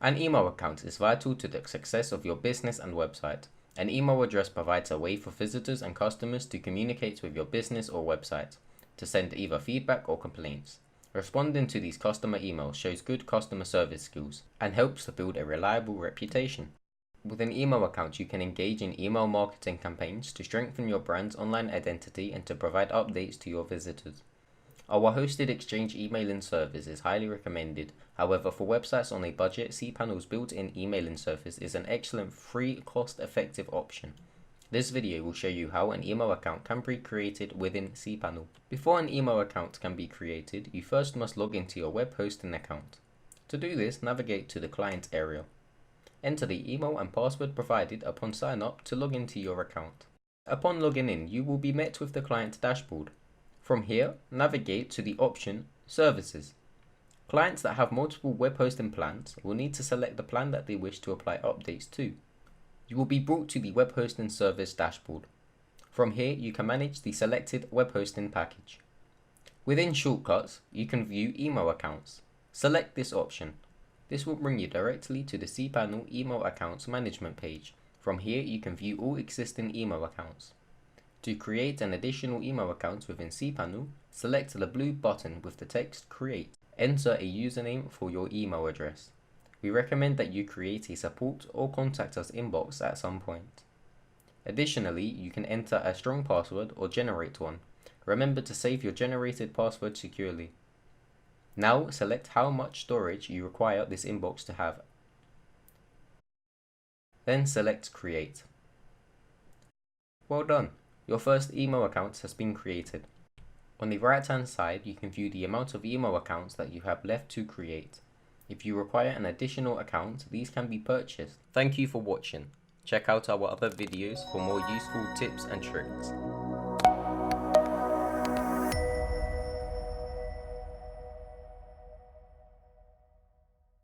An email account is vital to the success of your business and website. An email address provides a way for visitors and customers to communicate with your business or website, to send either feedback or complaints. Responding to these customer emails shows good customer service skills and helps to build a reliable reputation. With an email account, you can engage in email marketing campaigns to strengthen your brand's online identity and to provide updates to your visitors. Our hosted Exchange emailing service is highly recommended. However, for websites on a budget, cPanel's built-in emailing service is an excellent, free, cost-effective option. This video will show you how an email account can be created within cPanel. Before an email account can be created, you first must log into your web hosting account. To do this, navigate to the client area. Enter the email and password provided upon sign up to log into your account. Upon logging in, you will be met with the client dashboard. From here, navigate to the option Services. Clients that have multiple web hosting plans will need to select the plan that they wish to apply updates to. You will be brought to the web hosting service dashboard. From here, you can manage the selected web hosting package. Within Shortcuts, you can view email accounts. Select this option. This will bring you directly to the cPanel email accounts management page. From here, you can view all existing email accounts. To create an additional email account within cPanel, select the blue button with the text Create. Enter a username for your email address. We recommend that you create a support or contact us inbox at some point. Additionally, you can enter a strong password or generate one. Remember to save your generated password securely. Now select how much storage you require this inbox to have. Then select Create. Well done! Your first email account has been created. On the right hand side, you can view the amount of email accounts that you have left to create. If you require an additional account, these can be purchased. Thank you for watching. Check out our other videos for more useful tips and tricks.